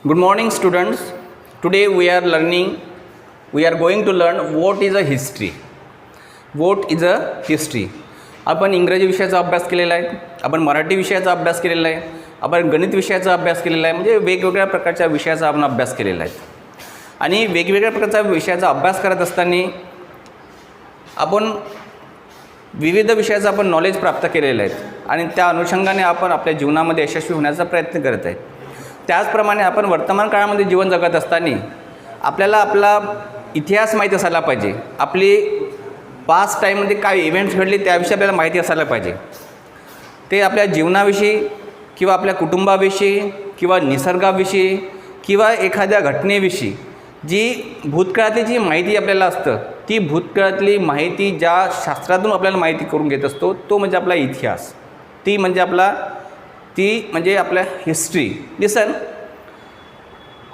Good morning, students. Today we are going to learn what is a history. What is a history? आपण इंग्रजी विषयाचा अभ्यास केलेला आहे, आपण मराठी विषयाचा अभ्यास केलेला आहे, आपण गणित विषयाचा अभ्यास केलेला आहे, म्हणजे वेगवेगळ्या प्रकारच्या विषयाचा आपण अभ्यास केलेला आहे. आणि वेगवेगळ्या प्रकारच्या विषयाचा अभ्यास करत असताना आपण विविध विषयाचं आपण नॉलेज प्राप्त केलेलं आहे आणि त्या अनुषंगाने आपण आपल्या जीवनामध्ये यशस्वी होण्याचा प्रयत्न करत आहे. त्याचप्रमाणे आपण वर्तमान काळामध्ये जीवन जगत असताना आपल्याला आपला इतिहास माहीत असायला पाहिजे. आपली पास्ट टाईममध्ये काय इव्हेंट्स घडले त्याविषयी आपल्याला माहिती असायला पाहिजे. ते आपल्या जीवनाविषयी किंवा आपल्या कुटुंबाविषयी किंवा निसर्गाविषयी किंवा एखाद्या घटनेविषयी जी भूतकाळातली जी माहिती आपल्याला असतं ती भूतकाळातली माहिती ज्या शास्त्रातून आपल्याला माहिती करून घेत असतो तो म्हणजे आपला इतिहास. ती म्हणजे आपल्या हिस्ट्री. लिसन,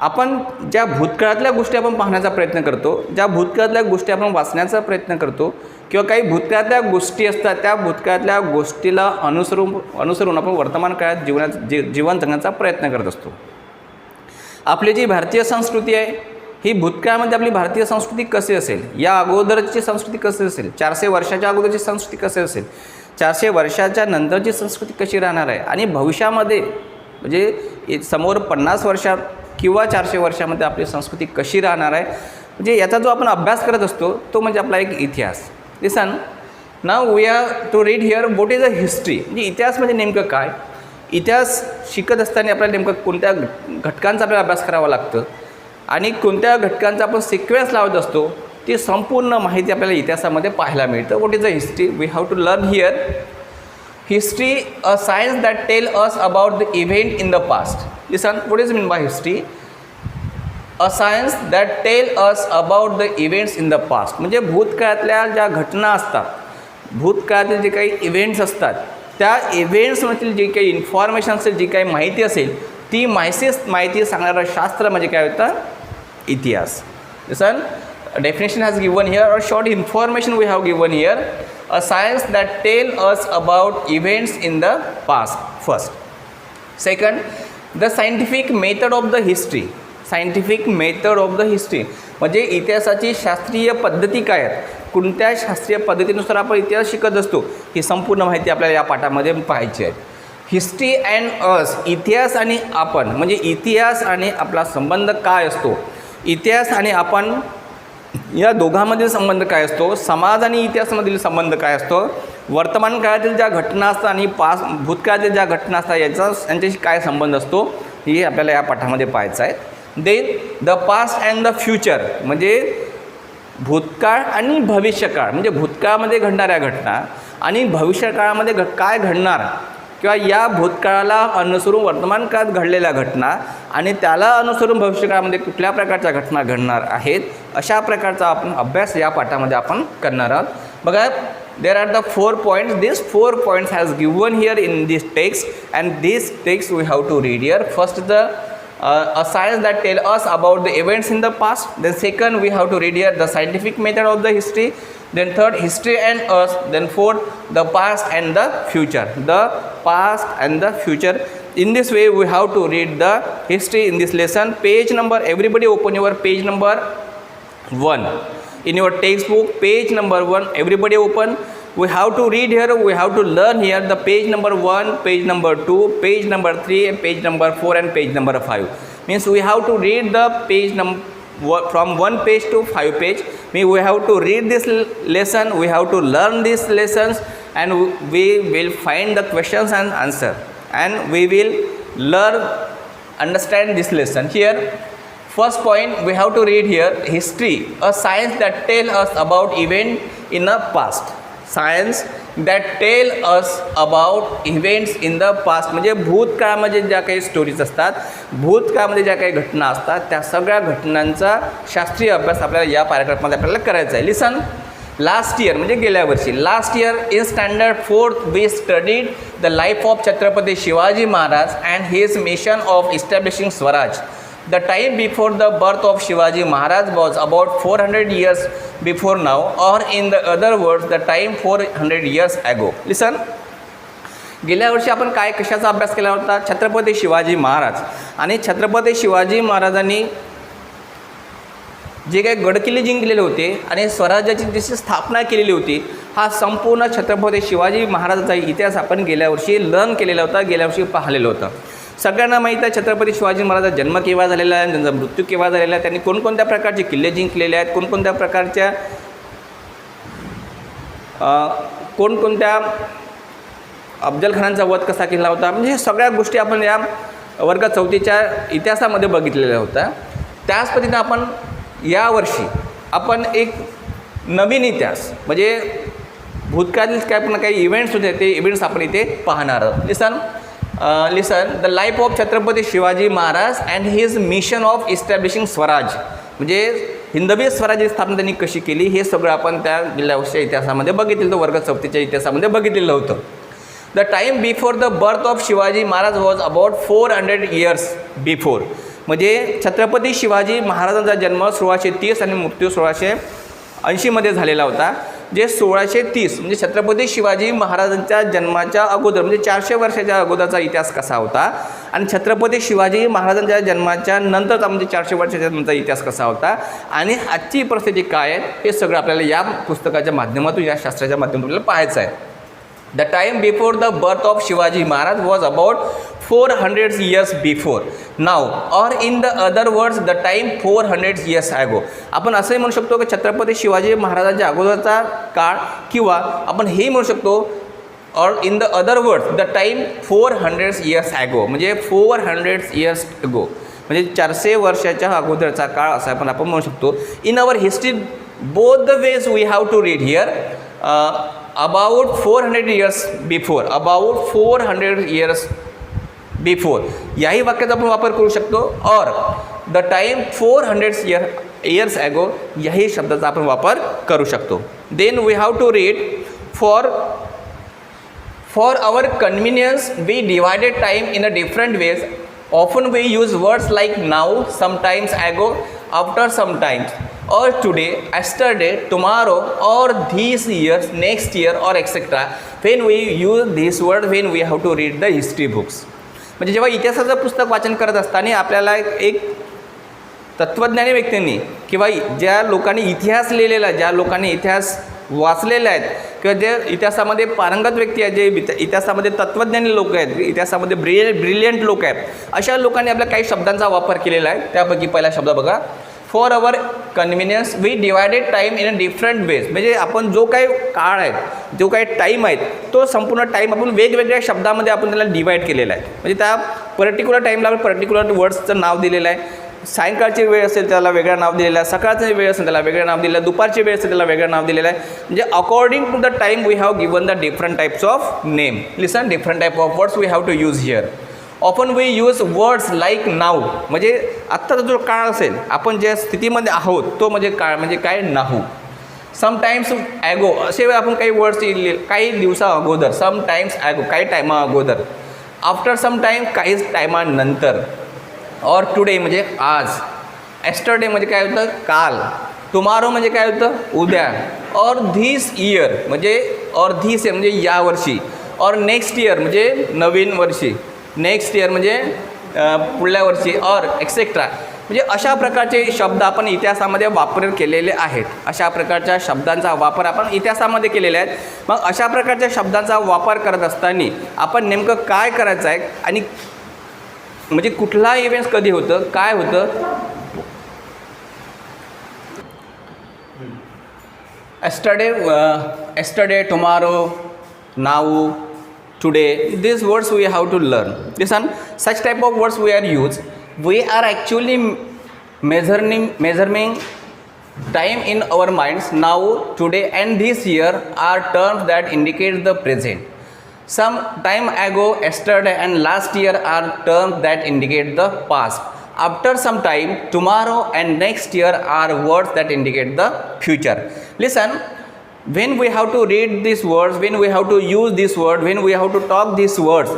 आपण ज्या भूतकाळातल्या गोष्टी आपण पाहण्याचा प्रयत्न करतो, ज्या भूतकाळातल्या गोष्टी आपण वाचण्याचा प्रयत्न करतो किंवा काही भूतकाळातल्या गोष्टी असतात त्या भूतकाळातल्या गोष्टीला अनुसरून आपण वर्तमान काळात जीवन जगण्याचा प्रयत्न करत असतो. आपली जी भारतीय संस्कृती आहे ही भूतकाळामध्ये आपली भारतीय संस्कृती कशी असेल, या अगोदरची संस्कृती कशी असेल, 400 वर्षाच्या अगोदरची संस्कृती कशी असेल, 400 वर्षाच्या नंतरची संस्कृती कशी राहणार आहे आणि भविष्यामध्ये म्हणजे समोर 50 वर्षात किंवा 400 वर्षामध्ये आपली संस्कृती कशी राहणार आहे, म्हणजे याचा जो आपण अभ्यास करत असतो तो म्हणजे आपला एक इतिहास. Listen, now we are to read here what is a history. म्हणजे इतिहास म्हणजे नेमकं काय, इतिहास शिकत असताना आपल्याला नेमकं कोणत्या घटकांचा आपल्याला अभ्यास करावा लागतं आणि कोणत्या घटकांचा आपण सिक्वेन्स लावत असतो ती संपूर्ण माहिती आपल्याला इतिहासामध्ये पाहायला मिळतं. What is a history? We have to learn here history, a science that tell us about the event in the past. Listen, what is mean by history? A science that tell us about the events in the past. म्हणजे भूतकाळातल्या ज्या घटना असतात, भूतकाळातील जे काही events असतात त्या इव्हेंट्समधील जी काही इन्फॉर्मेशन असेल, जी काही माहिती असेल ती माहिती सांगणारं शास्त्र म्हणजे काय होतं? इतिहास. लिसन, definition has given here, or short information we have given here, a science that tell us about events in the past. First, second, the scientific method of the history. Scientific method of the history म्हणजे इतिहासाची शास्त्रीय पद्धती काय आहेत, कोणत्या शास्त्रीय पद्धतीनुसार आपण इतिहास शिकत असतो ही संपूर्ण माहिती आपल्याला या पाठामध्ये पाहायची आहे. हिस्ट्री अँड अस, इतिहास आणि आपण, म्हणजे इतिहास आणि आपला संबंध काय असतो, इतिहास आणि आपण या दोघांमधील संबंध काय असतो, समाज आणि इतिहासामधील संबंध काय असतो, वर्तमान काळातील ज्या घटना असतात आणि भूतकाळातील ज्या घटना असतात यांच्याशी काय संबंध असतो हे आपल्याला या पाठामध्ये पाहायचं आहे. Then the past and the future, म्हणजे भूतकाळ आणि भविष्यकाळ, म्हणजे भूतकाळामध्ये घडणाऱ्या घटना आणि भविष्यकाळामध्ये काय घडणार किंवा या भूतकाळाला अनुसरून वर्तमान काळात घडलेल्या घटना आणि त्याला अनुसरून भविष्यकाळामध्ये कुठल्या प्रकारच्या घटना घडणार आहेत अशा प्रकारचा आपण अभ्यास या पाठामध्ये आपण करणार आहोत. बघा, there are the 4 points. This 4 points has given here in this text and this text we have to read here. First the a science that tell us about the events in the past. Then second we have to read here the scientific method of the history. Then third, history and us. Then fourth, the past and the future. The past and the future. In this way we have to read the history in this lesson. Page number, everybody open your page number 1 in your textbook. Page number 1, everybody open. We have to read here, we have to learn here the page number 1, page number 2, page number 3, page number 4 and page number 5. Means we have to read the page from 1 page to 5 page. Means we have to read this lesson, we have to learn these lessons and we will find the questions and answer and we will understand this lesson. Here first point we have to read here history, a science that tell us about event in the past. Science that tell us about events in the past, म्हणजे भूतकाळामध्ये ज्या काही stories असतात, भूतकाळामध्ये ज्या काही घटना असतात त्या सगळ्या घटनांचा शास्त्रीय अभ्यास आपल्याला या पॅराग्राफमध्ये आपल्याला करायचा आहे. लिसन, लास्ट इयर म्हणजे गेल्या वर्षी, last year in standard 4th we studied the life of Chhatrapati Shivaji Maharaj and his mission of establishing Swaraj. The time before the birth of Shivaji Maharaj was about 400 years before now, or in the other words, the time 400 years ago. Listen, गेल्या वर्षी आपण कशाचा अभ्यास केला होता? छत्रपती शिवाजी महाराज. आणि छत्रपती शिवाजी महाराजांनी जे काही गडकिल्ले जिंकलेले होते आणि स्वराज्याची जशी स्थापना केलेली होती, हा संपूर्ण छत्रपती शिवाजी महाराजांचा इतिहास आपण गेल्या वर्षी लर्न केलेला होता, गेल्या वर्षी पाहिलेलं होतं. सगळ्यांना माहीत आहे छत्रपती शिवाजी महाराजांचा जन्म केव्हा झालेला आहे, त्यांचा मृत्यू केव्हा झालेला आहे, त्यांनी कोणकोणत्या प्रकारचे किल्ले जिंकलेले आहेत, कोणकोणत्या प्रकारच्या कोणकोणत्या अफजल खानाचा वध कसा केला होता. म्हणजे हे सगळ्या गोष्टी आपण या वर्ग 4च्या इतिहासामध्ये बघितलेल्या होत्या. त्याच पद्धतीने आपण यावर्षी आपण एक नवीन इतिहास म्हणजे भूतकाळातील काही इव्हेंट्स होते, ते इव्हेंट्स आपण इथे पाहणार आहोत. Listen the life of Chhatrapati Shivaji Maharaj and his mission of establishing Swaraj. म्हणजे हिंदवी स्वराज्याची स्थापना त्यांनी कशी केली हे सगळं आपण त्या गेल्या वर्षीच्या इतिहासामध्ये बघितलेलं होतं, वर्ग 4च्या इतिहासामध्ये बघितलेलं होतं. The time before the birth of Shivaji Maharaj was about 400 years before. म्हणजे छत्रपती शिवाजी महाराजांचा जन्म 1630 आणि मृत्यू 1680 झालेला होता. जे 1630 म्हणजे छत्रपती शिवाजी महाराजांच्या जन्माच्या अगोदर म्हणजे 400 वर्षाच्या अगोदरचा इतिहास कसा होता आणि छत्रपती शिवाजी महाराजांच्या जन्माच्या नंतरचा म्हणजे 400 वर्षाच्या नंतरचा इतिहास कसा होता आणि आजची परिस्थिती काय आहे हे सगळं आपल्याला या पुस्तकाच्या माध्यमातून, या शास्त्राच्या माध्यमातून आपल्याला पाहायचं आहे. The time before the birth of Shivaji Maharaj was about 400 years before. Now, or in the other words, the time 400 years ago. आपण असंही म्हणू शकतो की छत्रपती शिवाजी महाराजांच्या अगोदरचा काळ, किंवा आपण हेही म्हणू शकतो or in the other words, the time 400 years ago. म्हणजे 400 years ago. म्हणजे 400 वर्षाच्या अगोदरचा काळ असं आपण म्हणू शकतो. In our history, both the ways we have to read here. About 400 years before, about 400 years before याही वाक्याचा आपण वापर करू शकतो. और द टाईम 400 years ago याही शब्दाचा आपण वापर करू शकतो. Then we have to read for our convenience we divided time in a different ways. Often we use words like now, sometimes, ago, after sometimes, or today, yesterday, tomorrow, or this year, next year, or etc. When we use this word, when we have to read the history books. म्हणजे जेव्हा इतिहासाचं पुस्तक वाचन करत असताना आपल्याला एक तत्त्वज्ञानी व्यक्तींनी किंवा ज्या लोकांनी इतिहास लिहिलेला, ज्या लोकांनी इतिहास वाचलेले आहेत किंवा जे इतिहासामध्ये पारंगत व्यक्ती आहेत, जे इतिहासामध्ये तत्त्वज्ञानी लोक आहेत, इतिहासामध्ये ब्रिलियंट लोक आहेत, अशा लोकांनी आपल्या काही शब्दांचा वापर केलेला आहे. त्यापैकी पहिला शब्द बघा, for our convenience we divided time in a different ways. म्हणजे आपण जो काही काळ आहे, जो काही टाईम आहे, तो संपूर्ण टाईम आपण वेगवेगळ्या शब्दामध्ये आपण त्याला डिवाईड केलेला आहे. म्हणजे त्या पर्टिक्युलर टाईमला आपण पर्टिक्युलर वर्ड्सचं नाव दिलेलं आहे. सायंकाळची वेळ असेल त्याला वेगळं नाव दिलेलं आहे, सकाळची वेळ असेल त्याला वेगळं नाव दिलेलं आहे, दुपारची वेळ असेल त्याला वेगळं नाव दिलेलं आहे. म्हणजे according to the time we have given the different types of name. Listen, different type of words we have to use here. Often we use words like now. म्हणजे आत्ताचा जो काळ असेल, आपण ज्या स्थितीमध्ये आहोत तो म्हणजे काळ म्हणजे काय, नाहू. समटाईम्स ॲगो, असे आपण काही वर्ड्स काही दिवसा अगोदर, समटाईम्स ॲगो काही टायमा अगोदर, आफ्टर सम टाईम काही टायमानंतर, और टुडे म्हणजे आज, एस्टरडे म्हणजे काय होतं, काल, टुमारो म्हणजे काय होतं, उद्या, और धिस इयर म्हणजे और धिस इयर म्हणजे यावर्षी, और नेक्स्ट इयर म्हणजे नवीन वर्षी, नेक्स्ट इयर म्हणजे पुढल्या वर्षी, और एक्सेट्रा. म्हणजे अशा प्रकारचे शब्द आपण इतिहासामध्ये वापर केलेले आहेत. अशा प्रकारच्या शब्दांचा वापर आपण इतिहासामध्ये केलेला आहे. मग अशा प्रकारच्या शब्दांचा वापर करत असताना आपण नेमकं काय करायचं आहे आणि म्हणजे कुठला इव्हेंट्स कधी होतं, काय होतं. Yesterday, tomorrow, now, today, these words we have to learn. Listen, such type of words we are use. We are actually measuring time in our minds. Now, today, and this year are terms that indicate the present. Some time ago, yesterday, and last year are terms that indicate the past. After some time, tomorrow, and next year are words that indicate the future. Listen. When we have to read these words, when we have to use this word, when we have to talk these words,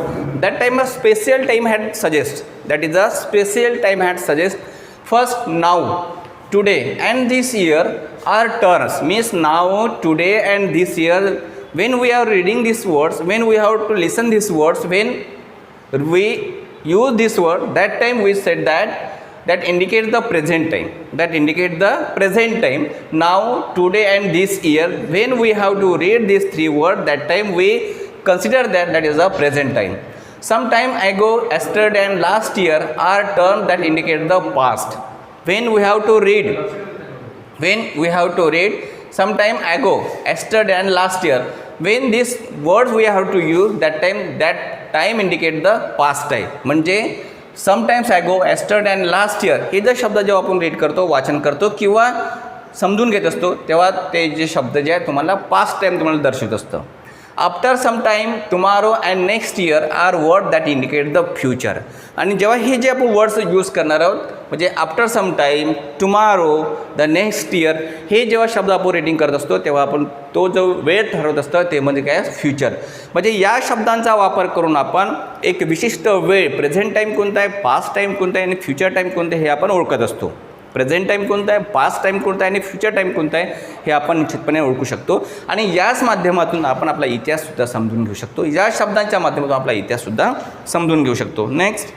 that time a special time had suggest. That is a special time had suggest. First, now, today, and this year are terms. Means now, today, and this year when we are reading these words, when we have to listen these words, when we use this word, that time we said that indicates the present time, that indicates the present time. Now, today and this year, when we have to read these three words, that time we consider that is the present time. Some time ago, yesterday and last year are terms that indicate the past. When we have to read some time ago, yesterday and last year, when these words we have to use, that time indicate the past time. म्हणजे sometimes ago, yesterday and last year हे जे शब्द जेव्हा आपण read करतो, वाचन करतो किंवा समजून घेत असतो, तेव्हा ते जे शब्द जे आहे तुम्हाला पास्ट टाईम तुम्हाला दर्शवत असतं. After some time, tomorrow and next year are word that indicate the future. आणि जेव्हा हे जे आपण वर्ड्स यूज करणार आहोत, म्हणजे after some time, tomorrow, the next year, हे जेव्हा शब्द आपण रीडिंग करत असतो तेव्हा आपण तो जो वेळ ठरवत असतं ते म्हणजे काय, फ्युचर. म्हणजे या शब्दांचा वापर करून आपण एक विशिष्ट वेळ, प्रेझेंट टाईम कोणता आहे, पास्ट टाईम कोणता आहे आणि फ्युचर टाईम कोणतं आहे हे आपण ओळखत असतो. प्रेझेंट टाईम कोणता आहे, पास्ट टाईम कोणता आहे आणि फ्युचर टाईम कोणता आहे हे आपण निश्चितपणे ओळखू शकतो. आणि याच माध्यमातून आपण आपला इतिहाससुद्धा समजून घेऊ शकतो. या शब्दांच्या माध्यमातून आपला इतिहाससुद्धा समजून घेऊ शकतो. Next,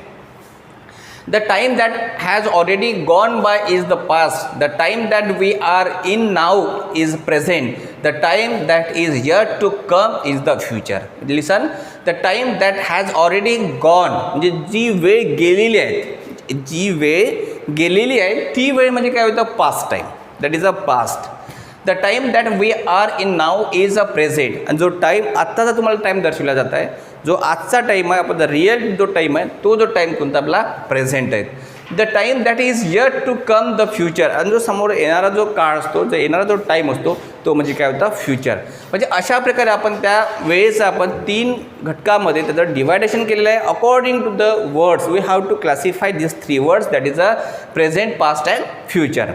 the time that has already gone by is the past, the time that we are in now is present, the time that is yet to come is the future. Listen, the time that has already gone म्हणजे जी वेळ गेलेली आहे, जी वेळ गेलेली आहे ती वेळ म्हणजे काय होतं, past time, that is a past. The time that we are in now is a present. आणि जो टाईम आत्ताचा तुम्हाला टाईम दर्शवला जात आहे, जो आजचा टाईम आहे, आपला रिअल जो टाईम आहे, तो जो टाईम कोणता आपला प्रेझेंट आहे. The time that is yet to come the future. आणि जो समोर येणारा जो काळ असतो, जो येणारा जो टाईम असतो तो म्हणजे काय होता, फ्युचर. म्हणजे अशा प्रकारे आपण त्या वेळेचं आपण 3 घटकामध्ये त्याचं डिवायडेशन केलेलं आहे. According to the words we have to classify this 3 words, that is a present, past and future.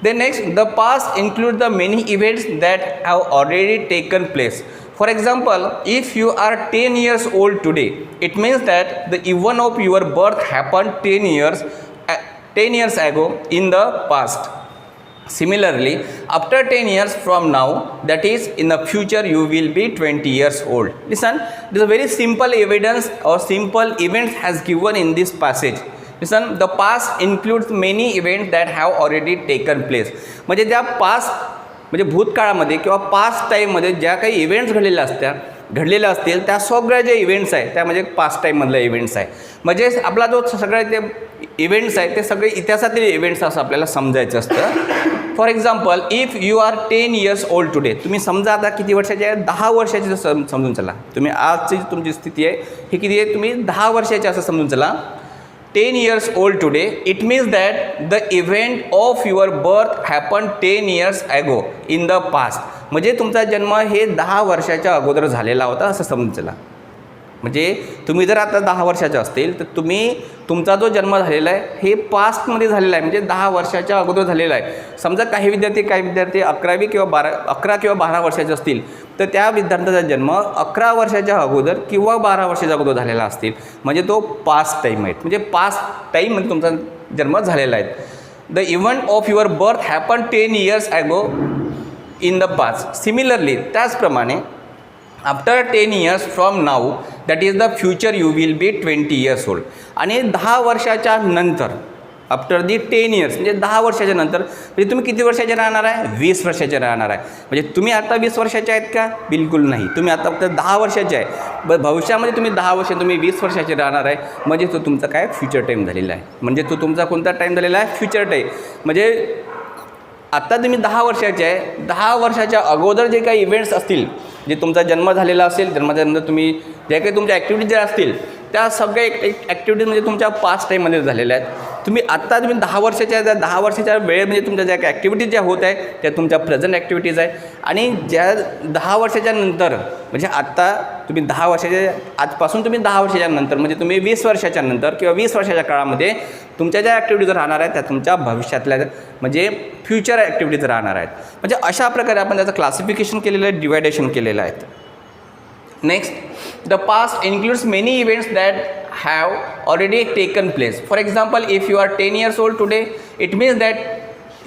Then next, the past includes the many events that have already taken place. For example, if you are 10 years old today, it means that the event of your birth happened 10 years ago in the past. Similarly, after 10 years from now, that is in the future, you will be 20 years old. Listen, this is a very simple evidence or simple events has given in this passage. Listen, the past includes many events that have already taken place. म्हणजे ज्या past म्हणजे भूतकाळामध्ये किंवा past टाईममध्ये ज्या काही events घडलेल्या असतील त्या सगळ्या जे इव्हेंट्स आहेत त्या म्हणजे पास्ट टाईममधल्या इव्हेंट्स आहे. म्हणजे आपला जो सगळे ते इव्हेंट्स आहेत ते सगळे इतिहासातील इव्हेंट्स असं आपल्याला समजायचं असतं. For example, if you are 10 years old today, तुम्ही समजा आता किती वर्षाचे आहे, 10 वर्षाचे समजून चला. तुम्ही आजची तुमची स्थिती आहे ही किती आहे, तुम्ही 10 वर्षाचे असं समजून चला. 10 years old today, it means that the event of your birth happened 10 years ago in the past. म्हणजे तुमचा जन्म हे 10 वर्षाच्या अगोदर झालेला होता असं समजून चला. म्हणजे तुम्ही जर आता 10 वर्षाचे असतील तर तुमचा जो जन्म झालेला आहे हे पास्टमध्ये झालेला आहे, म्हणजे 10 वर्षाच्या अगोदर झालेला आहे. समजा काही विद्यार्थी 11 किंवा 12 वर्षाचे असतील तर त्या विद्यार्थ्याचा जन्म 11 वर्षाच्या अगोदर किंवा 12 वर्षाच्या अगोदर झालेला असतील, म्हणजे तो पास्ट टाईम आहे. म्हणजे पास्ट टाईममध्ये तुमचा जन्म झालेला आहे. The event of your birth happen 10 years ago in the past. Similarly, त्याचप्रमाणे after 10 years from now, that is the future, you will be 20 years old. आणि 10 वर्षाच्या नंतर, आफ्टर दी 10 years म्हणजे 10 वर्षाच्या नंतर, म्हणजे तुम्ही किती वर्षाचे राहणार आहे, 20 वर्षाचे राहणार आहे. म्हणजे तुम्ही आता 20 वर्षाचे आहेत का, बिलकुल नाही. तुम्ही आता फक्त 10 वर्षाचे आहे. भविष्यामध्ये तुम्ही 10 वर्ष, तुम्ही 20 वर्षाचे राहणार आहे. म्हणजे तो तुमचा काय, फ्युचर टाईम झालेला आहे. म्हणजे तो तुमचा कोणता टाईम झालेला आहे, फ्युचर टाईम. म्हणजे आत्ता तुम्ही 10 वर्षाचे आहे, 10 वर्षाच्या अगोदर जे काही इव्हेंट्स असतील, जे तुमचा जन्म झालेला असेल, जन्माच्यानंतर तुम्ही ज्या काही तुमच्या ॲक्टिव्हिटीज ज्या असतील त्या सगळ्या ॲक्टिव्हिटीज म्हणजे तुमच्या पास्ट टाईममध्ये झालेल्या आहेत. तुम्ही 10 वर्षाच्या 10 वर्षाच्या वेळे म्हणजे तुमच्या ज्या काही ॲक्टिव्हिटीज ज्या होत आहे त्या तुमच्या प्रेझेंट ॲक्टिव्हिटीज आहे. आणि ज्या 10 वर्षाच्या नंतर, म्हणजे आत्ता तुम्ही 10 वर्षाच्या आजपासून तुम्ही 10 वर्षाच्या नंतर म्हणजे तुम्ही 20 वर्षाच्या नंतर किंवा 20 वर्षाच्या काळामध्ये तुमच्या ज्या ॲक्टिव्हिटीज राहणार आहेत त्या तुमच्या भविष्यातल्या म्हणजे फ्युचर ॲक्टिव्हिटीज राहणार आहेत. म्हणजे अशा प्रकारे आपण त्याचं क्लासिफिकेशन केलेलं आहे, डिवायडेशन केलेलं आहे. Next, the past includes many events that have already taken place. For example, if you are 10 years old today, it means that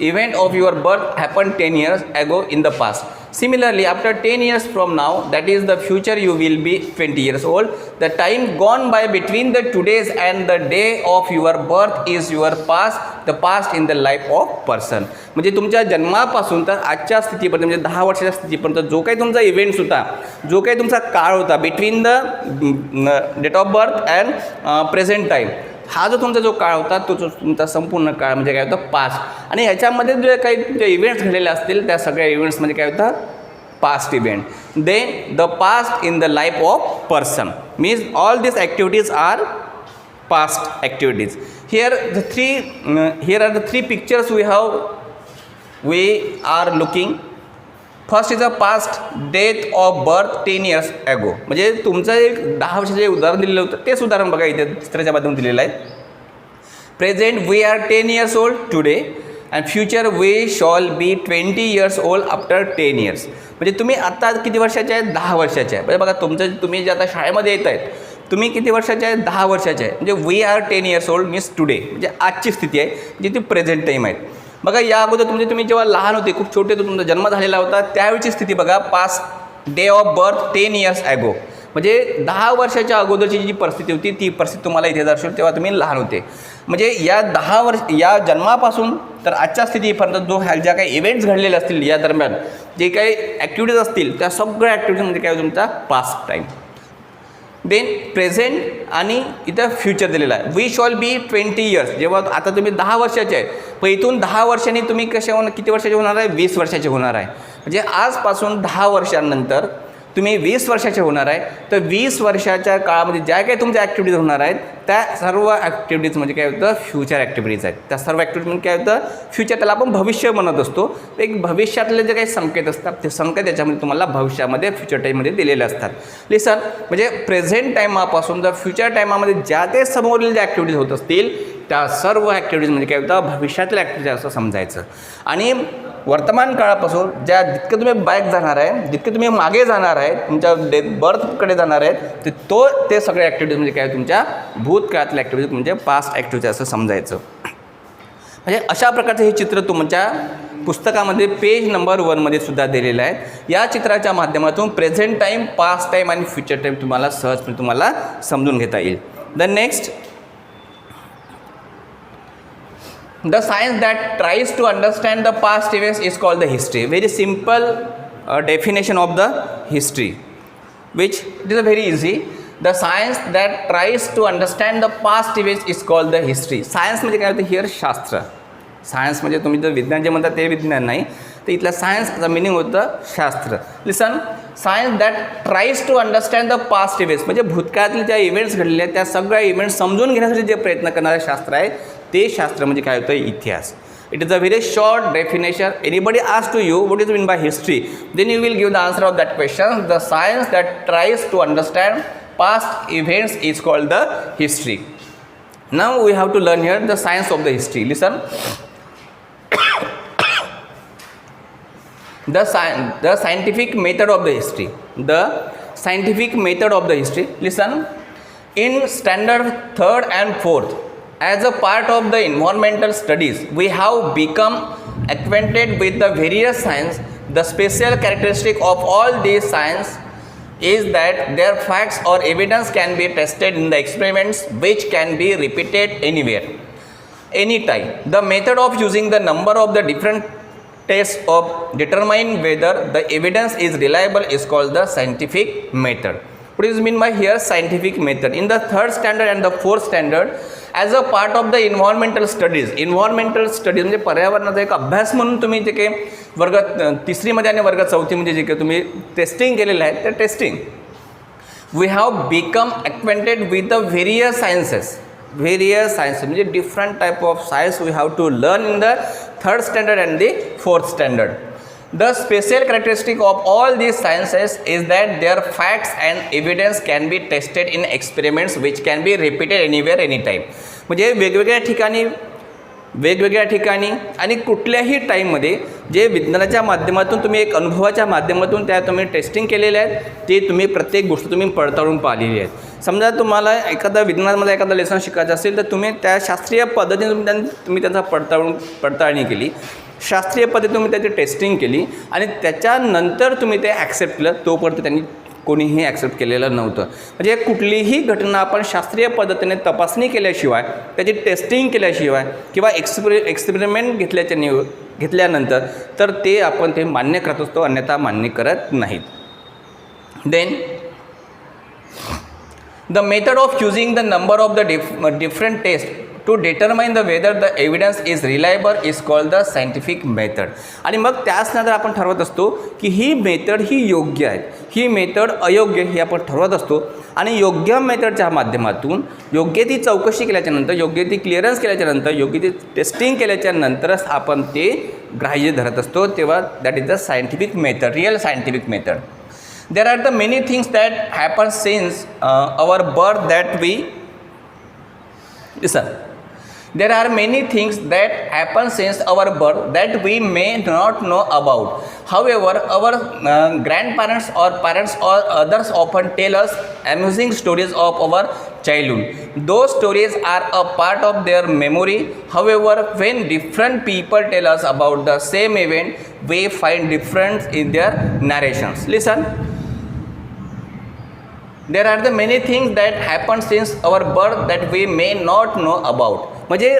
event of your birth happened 10 years ago in the past. Similarly, after 10 years from now, that is the future, you will be 20 years old. The time gone by between the today's and the day of your birth is your past, the past in the life of person. म्हणजे तुमच्या जन्मापासून तर आजच्या स्थितीपर्यंत, म्हणजे 10 वर्षाच्या स्थितीपर्यंत जो काही तुमचा इव्हेंट्स होता, जो काही तुमचा काळ होता between the date of birth and present time, हा जो तुमचा जो काळ होता तो जो तुमचा संपूर्ण काळ म्हणजे काय होतं, पास्ट. आणि ह्याच्यामध्ये जे काही तुमचे इव्हेंट्स घडलेले असतील त्या सगळ्या इव्हेंट्समध्ये काय होतं, past event. Then the past in the life of person means all this activities are past activities. Here are the three pictures we are looking. First is a past death of birth 10 years ago. म्हणजे तुमचं एक 10 वर्षाचे उदाहरण दिलेलं होतं तेच उदाहरण बघा इथे चित्राच्या माध्यमातून दिलेलं आहे. Present we are 10 years old today and future we shall be 20 years old after 10 years. म्हणजे तुम्ही आता किती वर्षाचे आहेत, 10 वर्षाचे आहे. म्हणजे बघा तुम्ही जे आता शाळेमध्ये येत आहेत तुम्ही किती वर्षाचे आहे, 10 वर्षाचे आहे. म्हणजे we are 10 years old means today, म्हणजे आजची स्थिती आहे जी ती प्रेझेंट टाईम आहे. बघा या अगोदर तुम्ही जेव्हा लहान होते, खूप छोटे होते, तुमचा जन्म झालेला होता त्यावेळीची स्थिती बघा, past day of birth 10 years ago. म्हणजे 10 वर्षाच्या अगोदरची जी परिस्थिती होती ती परिस्थिती तुम्हाला इथे दर्शवली तेव्हा तुम्ही लहान होते. म्हणजे या 10 वर्ष या जन्मापासून तर आजच्या स्थितीपर्यंत जो ज्या काही इव्हेंट्स घडलेले असतील या दरम्यान, जे काही ॲक्टिव्हिटीज असतील त्या सगळ्या ॲक्टिव्हिटीज म्हणजे काय तुमचा पास्ट टाईम. देन प्रेझेंट आणि इथं फ्युचर दिलेलं आहे. We shall be 20 years. जेव्हा आता तुम्ही 10 वर्षाचे आहे, पण इथून 10 वर्षांनी तुम्ही किती वर्षाचे होणार आहे, 20 वर्षाचे होणार आहे. म्हणजे आजपासून 10 वर्षांनंतर तुम्ही 20 वर्षाचे होणार आहे. तर 20 वर्षाच्या काळामध्ये ज्या काही तुमच्या ॲक्टिव्हिटीज होणार आहेत त्या सर्व ॲक्टिव्हिटीज म्हणजे काय होतं, फ्युचर ॲक्टिव्हिटीज आहेत. त्या सर्व ॲक्टिव्हिटीज म्हणजे काय होतं, फ्युचर, त्याला आपण भविष्य म्हणत असतो. एक भविष्यातले जे काही संकेत असतात ते संकेत त्याच्यामध्ये तुम्हाला भविष्यामध्ये फ्युचर टाईममध्ये दिलेले असतात. लिसन, म्हणजे प्रेझेंट टाईमापासून जर फ्युचर टाईमामध्ये ज्या काही समोरील ज्या ॲक्टिव्हिटीज होत असतील त्या सर्व ॲक्टिव्हिटीज म्हणजे काय होतं, भविष्यातल्या ॲक्टिव्हिटीज असं समजायचं. आणि वर्तमान काळापासून ज्या जितके तुम्ही बॅक जाणार आहे, जितके तुम्ही मागे जाणार आहे, तुमच्या बर्थकडे जाणार आहेत, ते सगळे ॲक्टिव्हिटीज म्हणजे काय तुमच्या भूतकाळातल्या ॲक्टिव्हिटीज म्हणजे पास्ट ॲक्टिव्हिटीज असं समजायचं. म्हणजे अशा प्रकारचं हे चित्र तुमच्या पुस्तकामध्ये पेज नंबर 1मध्ये सुद्धा दिलेलं आहे. या चित्राच्या माध्यमातून प्रेझेंट टाईम, पास्ट टाईम आणि फ्युचर टाईम तुम्हाला सहजपणे तुम्हाला समजून घेता येईल. The next, the science that tries to understand the past events is called the history. Very simple definition of the history, which it is very easy. The science that tries to understand the past events is called the history. Science म्हणजे काय होतं, here शास्त्र. Science म्हणजे तुम्ही जर विज्ञान जे म्हणता ते विज्ञान नाही, तर इथलं सायन्सचं मिनिंग होतं शास्त्र. Listen, science that tries to understand the past events म्हणजे भूतकाळातील ज्या इव्हेंट्स घडलेले आहेत त्या सगळ्या इव्हेंट्स समजून घेण्यासाठी जे प्रयत्न करणारे शास्त्र आहे ते शास्त्र म्हणजे काय होतं, इतिहास. It is a very short definition. Anybody asks to you what is meant by history, then you will give the answer of that question. The science that tries to understand past events is called the history. Now we have to learn here the science of the history. Listen. The scientific method of the history. The scientific method of the history. Listen. In standard 3rd and 4th, as a part of the environmental studies, we have become acquainted with the various science. The special characteristic of all these science is that their facts or evidence can be tested in the experiments which can be repeated anywhere, anytime. The method of using the number of the different tests of determine whether the evidence is reliable is called the scientific method. What is mean by here scientific method? In the 3rd standard and the 4th standard, as a part of the environmental studies म्हणजे पर्यावरणाचा एक अभ्यास म्हणून तुम्ही जे काही वर्ग 3रीमध्ये आणि वर्ग 4थीमध्ये जे काही तुम्ही टेस्टिंग केलेलं आहे ते testing, we have become acquainted with the various sciences म्हणजे different type of science we have to learn in the 3rd standard and the 4th standard. The special characteristic of all these sciences is that their facts and evidence can be tested in experiments which can be repeated anywhere, anytime. म्हणजे वेगवेगळ्या ठिकाणी आणि कुठल्याही टाईममध्ये जे विज्ञानाच्या माध्यमातून तुम्ही एक अनुभवाच्या माध्यमातून त्या तुम्ही टेस्टिंग केलेले आहेत ते तुम्ही प्रत्येक गोष्ट तुम्ही पडताळून पाहिलेली आहेत. समजा तुम्हाला एखादा विज्ञानामध्ये एखादा लेसन शिकायचं असेल तर तुम्ही त्या शास्त्रीय पद्धतीने तुम्ही त्यांचा पडताळणी केली. शास्त्रीय पद्धतीने तुम्ही त्याची टेस्टिंग केली आणि त्याच्यानंतर तुम्ही ते ॲक्सेप्ट केलं, तोपर्यंत त्यांनी कोणीही ॲक्सेप्ट केलेलं नव्हतं. म्हणजे कुठलीही घटना आपण शास्त्रीय पद्धतीने तपासणी केल्याशिवाय, त्याची टेस्टिंग केल्याशिवाय किंवा एक्सपेरिमेंट घेतल्यानंतर तर ते आपण ते मान्य करत असतो, अन्यथा मान्य करत नाहीत. Then the method of using the number of the different tests to determine the whether the evidence is reliable is called the scientific method. आणि मग त्याच नंतर आपण ठरवत असतो की ही मेथड ही योग्य आहे, ही मेथड अयोग्य हे आपण ठरवत असतो. आणि योग्य मेथडच्या माध्यमातून योग्य ती चौकशी केल्याच्यानंतर, योग्य ती क्लिअरन्स केल्याच्यानंतर, योग्य ती टेस्टिंग केल्याच्यानंतरच आपण ते ग्राह्य धरत असतो. तेव्हा that is the scientific method, real scientific method. There are the many things that happen since our birth that we listen. There are many things that happen since our birth that we may not know about. However, our grandparents or parents or others often tell us amusing stories of our childhood. Those stories are a part of their memory. However, when different people tell us about the same event, we find difference in their narrations. Listen. There are the many things that happen since our birth that we may not know about. म्हणजे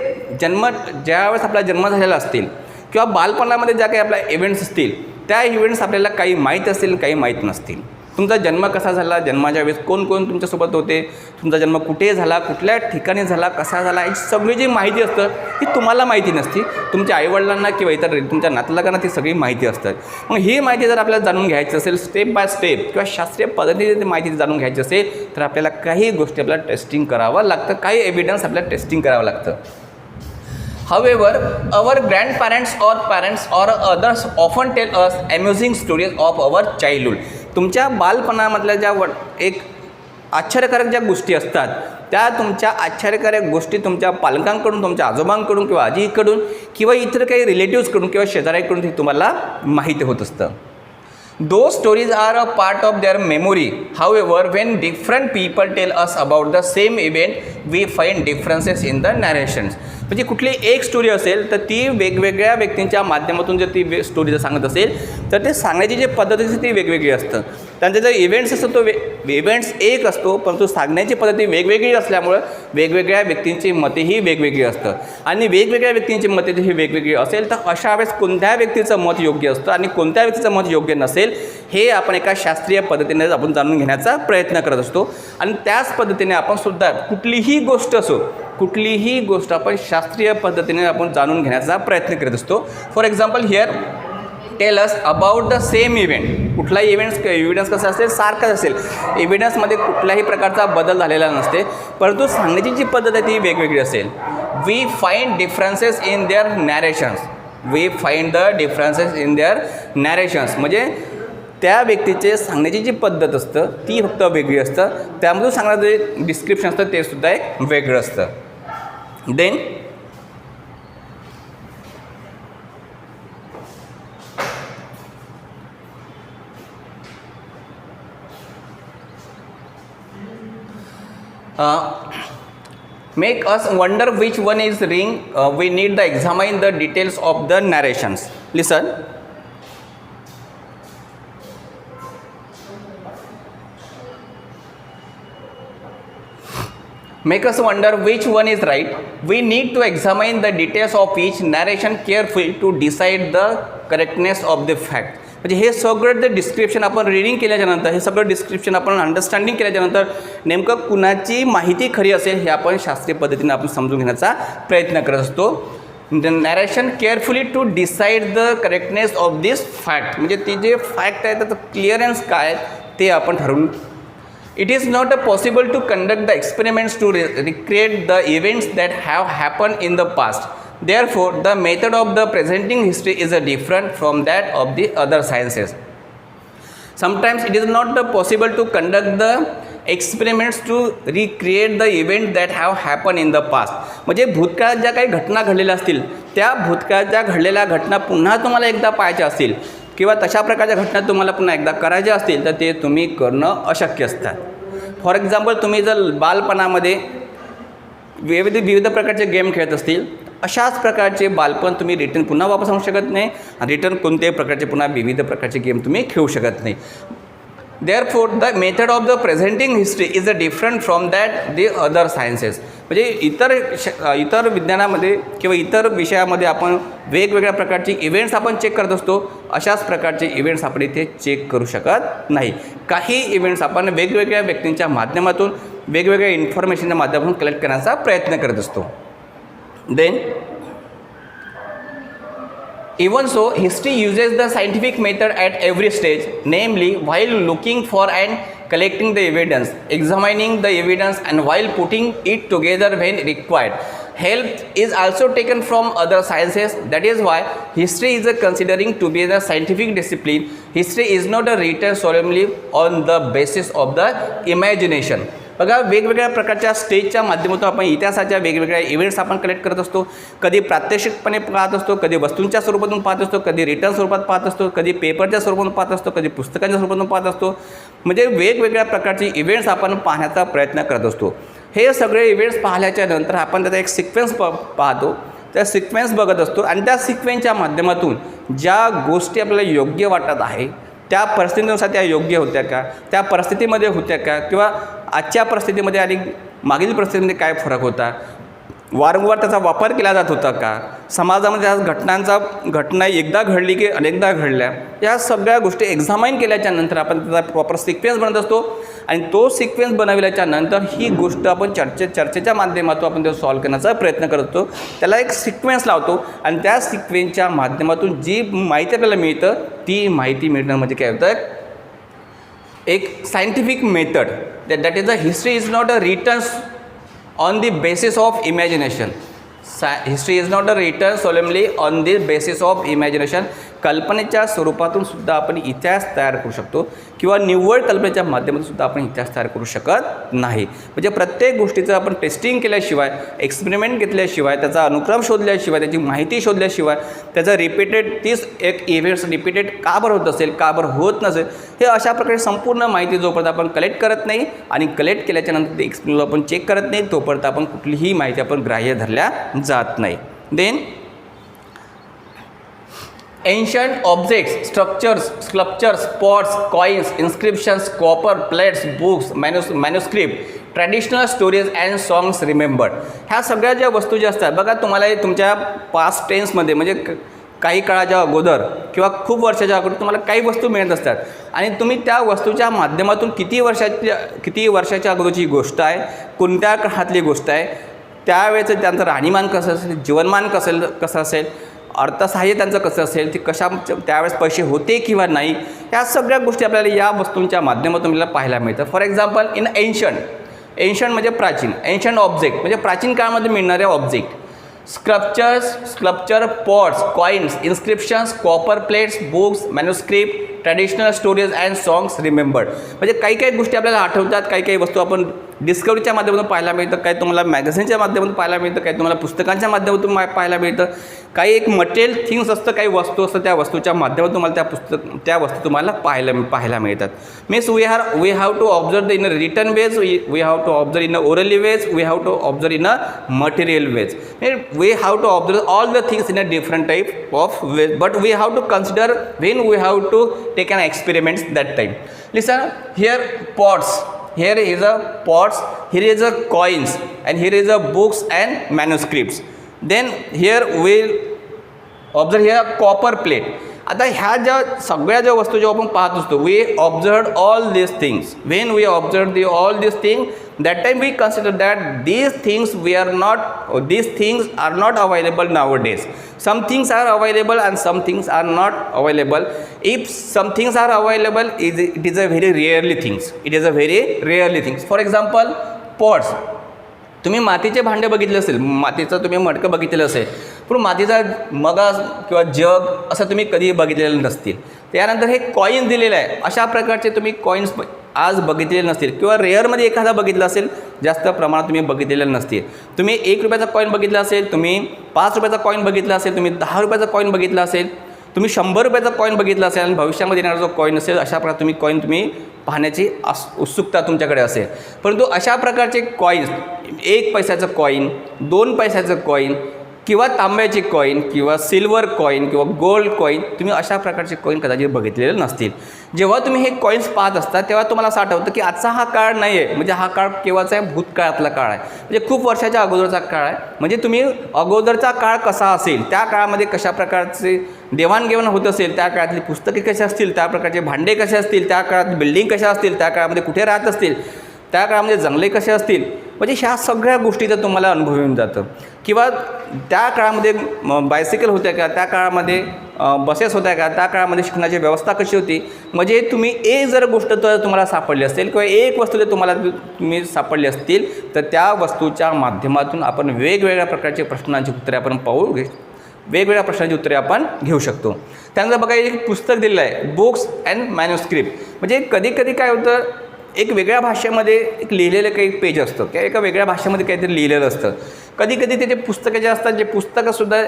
ज्यावेळेस आपला जन्म झालेला असतील किंवा बालपणामध्ये ज्या काही आपल्या इव्हेंट्स असतील, त्या इव्हेंट्स आपल्याला काही माहीत असतील, काही माहीत नसतील. तुमचा जन्म कसा झाला, जन्माच्या वेळेस कोण कोण तुमच्यासोबत होते, तुमचा जन्म कुठे झाला, कुठल्या ठिकाणी झाला, कसा झाला, ही सगळी जी माहिती असतं ही तुम्हाला माहिती नसती. तुमच्या आईवडिलांना किंवा इतर तुमच्या नातलगांना ती सगळी माहिती असतात. मग ही माहिती जर आपल्याला जाणून घ्यायची असेल स्टेप बाय स्टेप किंवा शास्त्रीय पद्धतीने माहिती जाणून घ्यायची असेल तर आपल्याला काही गोष्टी आपल्याला टेस्टिंग करावं लागतं, काही एव्हिडन्स आपल्याला टेस्टिंग करावं लागतं. However, our grandparents or parents or others often tell us amusing stories of our childhood. तुमच्या बालपणामधल्या ज्या एक आश्चर्यकारक ज्या गोष्टी असतात त्या तुमच्या आश्चर्यकारक गोष्टी तुमच्या पालकांकडून, तुमच्या आजोबांकडून किंवा आजीकडून किंवा इतर काही रिलेटिव्सकडून किंवा शेजाऱ्याकडून हे तुम्हाला माहिती होत असतं. Those stories are a part of their memory. However, when different people tell us about the same event, we find differences in the narrations. म्हणजे कुठली एक स्टोरी असेल तर ती वेगवेगळ्या व्यक्तींच्या माध्यमातून जर ती स्टोरी जर सांगत असेल तर ते सांगण्याची जी पद्धत असते ती वेगवेगळी असतं. त्यांचा जो इव्हेंट्स असतो तो इव्हेंट्स एक असतो, परंतु सांगण्याची पद्धती वेगवेगळी असल्यामुळं वेगवेगळ्या व्यक्तींची मतेही वेगवेगळी असतं. आणि वेगवेगळ्या व्यक्तींची मते ही वेगवेगळी असेल तर अशा वेळेस कोणत्या व्यक्तीचं मत योग्य असतं आणि कोणत्या व्यक्तीचं मत योग्य नसेल हे आपण एका शास्त्रीय पद्धतीने आपण जाणून घेण्याचा प्रयत्न करत असतो. आणि त्याच पद्धतीने आपण सुद्धा कुठलीही गोष्ट असो, कुठलीही गोष्ट आपण शास्त्रीय पद्धतीने आपण जाणून घेण्याचा प्रयत्न करत असतो. For example here tail us about the same event. कुठलाही इव्हिडन्स कसा असेल, सारखाच असेल. एव्हिडन्समध्ये कुठल्याही प्रकारचा बदल झालेला नसते, परंतु सांगण्याची जी पद्धत आहे ती वेगवेगळी असेल. We find differences in their narrations. We find the differences in their narrations. म्हणजे त्या व्यक्तीचे सांगण्याची जी पद्धत असतं ती फक्त वेगळी असतं, त्यामधून सांगणारं जे डिस्क्रिप्शन असतं ते सुद्धा एक वेगळं असतं. Then make us wonder which one is ring. We need to examine the details of the narrations. Listen. Make us wonder which one is right. We need to examine the details of each narration carefully to decide the correctness of the fact. म्हणजे हे सगळं जे description आपण reading केल्याच्यानंतर, हे सगळं description आपण understanding केल्याच्यानंतर नेमकं कुणाची माहिती खरी असेल हे आपण शास्त्रीय पद्धतीने आपण समजून घेण्याचा प्रयत्न करत असतो. The narration carefully to decide the correctness of this fact. म्हणजे ते जे फॅक्ट आहे त्याचं क्लिअरन्स काय ते आपण ठरवून. It is not possible to conduct the experiments to recreate the events that have happened in the past. Therefore, the method of the presenting history is different from that of the other sciences. Sometimes it is not possible to conduct the experiments to recreate the events that have happened in the past. म्हणजे भूतकाळात ज्या काही घटना घडलेल्या असतील त्या भूतकाळात घडलेल्या घटना पुन्हा तुम्हाला एकदा पाहायच्या असतील किंवा तशा प्रकारच्या घटना तुम्हाला पुन्हा एकदा करायच्या असतील तर ते तुम्ही करणं अशक्य असतात. फॉर एक्झाम्पल तुम्ही जर बालपणामध्ये विविध प्रकारचे गेम खेळत असतील अशाच प्रकारचे बालपण तुम्ही रिटर्न पुन्हा वापस आणू शकत नाही आणि रिटर्न कोणत्याही प्रकारचे पुन्हा विविध प्रकारचे गेम तुम्ही खेळू शकत नाही. Therefore, the method of the presenting history is different from that the other sciences. म्हणजे इतर विज्ञानामध्ये किंवा इतर विषयामध्ये आपण वेगवेगळ्या प्रकारचे इव्हेंट्स आपण चेक करत असतो, अशाच प्रकारचे इव्हेंट्स आपण इथे चेक करू शकत नाही. काही इव्हेंट्स आपण वेगवेगळ्या व्यक्तींच्या माध्यमातून वेगवेगळ्या इन्फॉर्मेशनच्या माध्यमातून कलेक्ट करण्याचा प्रयत्न करत असतो. Then even so, history uses the scientific method at every stage, namely while looking for and collecting the evidence, examining the evidence, and while putting it together when required. Help is also taken from other sciences. That is why history is considering to be a scientific discipline. History is not written solemnly on the basis of the imagination. बघा, वेगवेगळ्या प्रकारच्या स्टेजच्या माध्यमातून आपण इतिहासाच्या वेगवेगळ्या events आपण collect करत असतो. कधी प्रात्यक्षिकपणे पाहत असतो, कधी वस्तूंच्या स्वरूपातून पाहत असतो, कधी रिटर्न स्वरूपात पाहत असतो, कधी पेपरच्या स्वरूपातून पाहत असतो, कधी पुस्तकांच्या स्वरूपातून पाहत असतो. म्हणजे वेगवेगळ्या प्रकारची इव्हेंट्स आपण पाहण्याचा प्रयत्न करत असतो. हे सगळे इव्हेंट्स पाहिल्याच्या नंतर आपण त्याचा एक सिक्वेन्स पाहतो, त्या सिक्वेन्स बघत असतो आणि त्या सिक्वेन्सच्या माध्यमातून ज्या गोष्टी आपल्याला योग्य वाटत आहे त्या परिस्थितीनुसार त्या योग्य होत्या का, त्या परिस्थितीमध्ये होत्या का, किंवा आजच्या परिस्थितीमध्ये आणि मागील परिस्थितीमध्ये काय फरक होता, वारंवार त्याचा वापर केला जात होता का, समाजामध्ये त्या घटना एकदा घडली की अनेकदा घडल्या, या सगळ्या गोष्टी एक्झामाइन केल्याच्या नंतर आपण त्याचा प्रॉपर सिक्वेन्स बनत असतो. आणि तो सिक्वेन्स बनवल्याच्या नंतर ही गोष्ट आपण चर्चेच्या माध्यमातून आपण ते सॉल्व्ह करण्याचा प्रयत्न करतो. त्याला एक सिक्वेन्स लावतो आणि त्या सिक्वेन्सच्या माध्यमातून जी माहिती आपल्याला मिळतं ती माहिती मिळणं म्हणजे काय होतं, एक scientific method. That is the history is not a return on the basis of imagination. History is not written solemnly on the basis of imagination. कल्पनेच्या स्वरूपातून सुद्धा आपण इतिहास तयार करू शकतो किंवा निव्वळ कल्पनेच्या माध्यमातून सुद्धा आपण इतिहास तयार करू शकत नाही. म्हणजे प्रत्येक गोष्टीचं आपण टेस्टिंग केल्याशिवाय, एक्सपेरिमेंट घेतल्याशिवाय, त्याचा अनुक्रम शोधल्याशिवाय, त्याची माहिती शोधल्याशिवाय, त्याचा रिपीटेड तीच एक इव्हेंट्स रिपीटेड का बरं होत असेल, का बरं होत नसेल, हे अशा प्रकारे संपूर्ण माहिती जोपर्यंत आपण कलेक्ट करत नाही आणि कलेक्ट केल्याच्या नंतर ते एक्सपेरिमेंट आपण चेक करत नाही तोपर्यंत आपण कुठलीही माहिती आपण ग्राह्य धरल्या जात नाही. Then ancient objects, structures, sculptures, pots, coins, inscriptions, copper plates, books, manuscript, traditional stories and songs remembered. ह्या सगळ्या ज्या वस्तू ज्या असतात बघा, तुम्हाला तुमच्या पास्ट टेन्समध्ये म्हणजे काही काळाच्या अगोदर किंवा खूप वर्षाच्या अगोदर तुम्हाला काही वस्तू मिळत असतात आणि तुम्ही त्या वस्तूच्या माध्यमातून किती वर्षाच्या अगोदरची गोष्ट आहे, कोणत्या काळातली गोष्ट आहे, त्यावेळेचं त्यांचं राहणीमान कसं असेल, जीवनमान कसं असेल, अर्थसहाय्य त्यांचं कसं असेल, ते त्यावेळेस पैसे होते किंवा नाही, या सगळ्या गोष्टी आपल्याला या वस्तूंच्या माध्यमातून आपल्याला पाहायला मिळतात. फॉर एक्झाम्पल, इन एन्शंट म्हणजे प्राचीन, एन्शंट ऑब्जेक्ट म्हणजे प्राचीन काळामध्ये मिळणारे object, sculpture, pots, coins, inscriptions, copper plates, books, manuscript, traditional stories and songs remembered. म्हणजे काही गोष्टी आपल्याला आठवतात, काही वस्तू आपण डिस्कवरीच्या माध्यमातून पाहायला मिळतं, काही तुम्हाला मॅगझिनच्या माध्यमातून पाहायला मिळतं, काही तुम्हाला पुस्तकांच्या माध्यमातून पाहायला मिळतं, काही एक मटेरियल थिंग्स असतं, काही वस्तू असतं, त्या वस्तूच्या माध्यमातून तुम्हाला त्या वस्तू तुम्हाला पाहायला मिळतात. Means we have to observe in a written ways, we have to observe in a orally ways, we have to observe in a material ways. We have to observe all the things in a different type of way, but we have to consider when we have to take an experiments that time. Listen, here pots, here is a pots, here is a coins, and here is a books and manuscripts. Then here we observe here copper plate. आता ह्या ज्या सगळ्या ज्या वस्तू जेव्हा आपण पाहत असतो, we observe all these things. When we observe all these thing, that time we consider that these things are not available nowadays. Some things are available and some things are not available. If some things are available, it is a very rarely things. It is a very rarely things. For example, pots. तुम्ही मातीचे भांडे बघितले असेल, मातीचं तुम्ही मडकं बघितलेलं असेल, पण मातीचा मगा किंवा जग असं तुम्ही कधी बघितलेलं नसतील. त्यानंतर हे कॉईन्स दिलेलं आहे, अशा प्रकारचे तुम्ही कॉईन्स आज बघितलेले नसतील किंवा रेअरमध्ये एखादा बघितला असेल, जास्त प्रमाणात तुम्ही बघितलेलं नसतील. तुम्ही 1 रुपयाचा कॉईन बघितला असेल, तुम्ही 5 रुपयाचा कॉईन बघितला असेल, तुम्ही 10 रुपयाचा कॉईन बघितला असेल, तुम्ही 100 रुपयाचा कॉईन बघितला असेल आणि भविष्यामध्ये येणारा जो कॉईन असेल, अशा प्रकारे तुम्ही कॉईन पाहण्याची उत्सुकता तुमच्याकडे असेल. परंतु अशा प्रकारचे कॉईन्स, 1 पैशाचं कॉईन, 2 पैशाचं कॉईन, किंवा तांब्याचे कॉईन किंवा सिल्वर कॉईन किंवा गोल्ड कॉईन तुम्ही अशा प्रकारचे कॉईन कदाचित बघितलेले नसतील. जेव्हा तुम्ही हे कॉईन्स पाहत असता तेव्हा तुम्हाला असं आठवतं की आजचा हा काळ नाही आहे, म्हणजे हा काळ केव्हाचा आहे, भूतकाळातला काळ आहे, म्हणजे खूप वर्षाच्या अगोदरचा काळ आहे. म्हणजे तुम्ही अगोदरचा काळ कसा असेल, त्या काळामध्ये कशा प्रकारचे देवाणघेवाण होत असेल, त्या काळातली पुस्तके कशी असतील, त्या प्रकारचे भांडे कसे असतील, त्या काळात बिल्डिंग कशा असतील, त्या काळामध्ये कुठे राहत असतील, त्या काळामध्ये जंगले कसे असतील, म्हणजे ह्या सगळ्या गोष्टीचं तुम्हाला अनुभव येऊन जातं. किंवा त्या काळामध्ये बायसिकल होत्या का, त्या काळामध्ये बसेस होत्या का, त्या काळामध्ये शिक्षणाची व्यवस्था कशी होती. म्हणजे तुम्ही एक जर गोष्ट तर तुम्हाला सापडली असेल किंवा एक वस्तू जर तुम्ही सापडली असतील तर त्या वस्तूच्या माध्यमातून आपण वेगवेगळ्या प्रकारचे प्रश्नांची उत्तरे आपण वेगवेगळ्या प्रश्नांची उत्तरे आपण घेऊ शकतो. त्यानंतर बघा एक पुस्तक दिलेलं आहे, बुक्स अँड मॅन्युस्क्रिप्ट. म्हणजे कधी कधी काय होतं, एक वेगळ्या भाषेमध्ये एक लिहिलेलं काही पेज असतं किंवा एका वेगळ्या भाषेमध्ये काहीतरी लिहिलेलं असतं. कधी कधी ते पुस्तकं जे असतात, जे पुस्तकंसुद्धा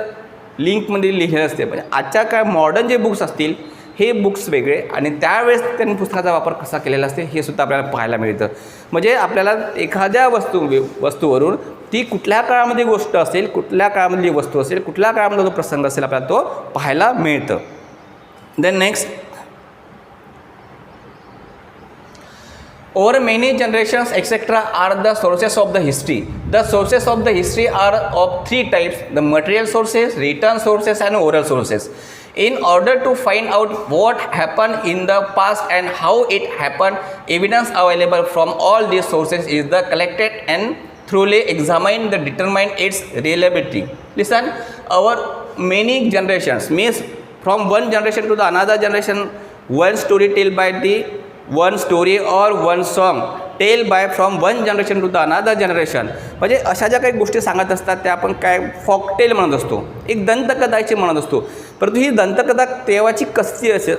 लिंकमध्ये लिहिलेलं असते. म्हणजे आजच्या काय मॉडर्न जे बुक्स असतील हे बुक्स वेगळे आणि त्यावेळेस त्यांनी पुस्तकाचा वापर कसा केलेला असते हे सुद्धा आपल्याला पाहायला मिळतं. म्हणजे आपल्याला एखाद्या वस्तूवरून ती कुठल्या काळामध्ये गोष्ट असेल, कुठल्या काळामधली वस्तू असेल, कुठल्या काळामधला जो प्रसंग असेल आपल्याला तो पाहायला मिळतं. Then next, over many generations etc. are the sources of the history. The sources of the history are of three types: the material sources, written sources and oral sources. In order to find out what happened in the past and how it happened, evidence available from all these sources is the collected and thoroughly examined to determine its reliability. Listen, our many generations means from one generation to the another generation, one story told by the one story or one song tell by from one generation to the another generation. म्हणजे अशा ज्या काही गोष्टी सांगत असतात त्या आपण काय फॉकटेल म्हणत असतो, एक दंतकथाची म्हणत असतो. परंतु ही दंतकथा तेव्हाची कशी असेल,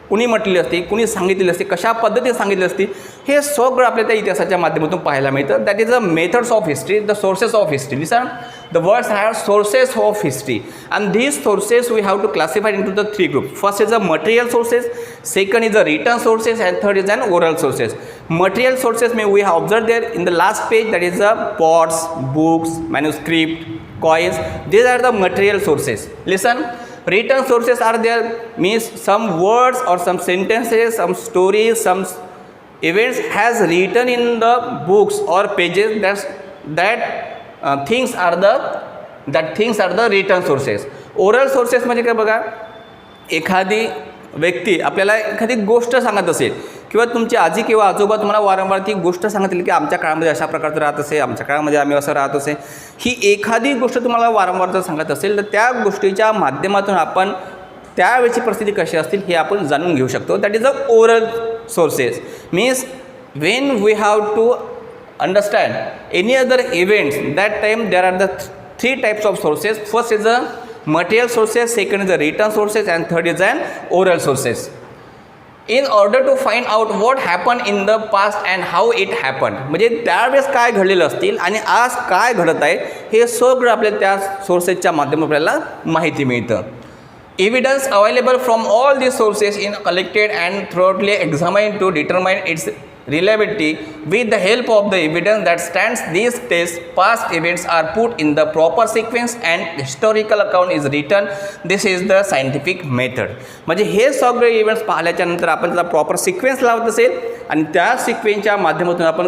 कुणी म्हटली असते, कुणी सांगितलेली असते, कशा पद्धतीने सांगितली असते, हे सगळं आपल्या त्या इतिहासाच्या माध्यमातून पाहायला मिळतं. That is the methods of history, the sources of history. Listen, the words have sources of history and these sources we have to classify into the three groups. First is the material sources, second is the written sources and third is an oral sources. Material sources may we have observed there in the last page, that is the pots, books, manuscript, coins. These are the material sources. Listen, written sources are there means some words or some sentences, some stories, some events has written in the books or pages. That things are the written sources. Oral sources म्हणजे काय बघा, एखादी व्यक्ती आपल्याला एखादी गोष्ट सांगत असेल किंवा तुमची आजी किंवा आजोबा तुम्हाला वारंवार ती गोष्ट सांगतील की आमच्या काळामध्ये अशा प्रकारचं राहत असे, आमच्या काळामध्ये आम्ही असं राहत असे. ही एखादी गोष्ट तुम्हाला वारंवार जर सांगत असेल तर त्या गोष्टीच्या माध्यमातून आपण त्यावेळची परिस्थिती कशी असतील हे आपण जाणून घेऊ शकतो. That is the oral sources. Means when we have to understand any other events, that time there are the three types of sources. First is the material sources, second is the written sources and third is an oral sources. In order to find out what happened in the past and how it happened, म्हणजे त्यावेळेस काय घडलेलं असतील आणि आज काय घडत आहे हे सगळं आपल्याला त्या सोर्सेसच्या माध्यमातून आपल्याला माहिती मिळतं. Evidence available from all these sources is collected and thoroughly examined to determine its reliability. With the help of the evidence that stands these tests, past events are put in the proper sequence and historical account is written. This is the scientific method. म्हणजे हे सगळे events पाहिल्याच्या नंतर आपण त्याला proper sequence लावत असेल आणि त्या सिक्वेन्सच्या माध्यमातून आपण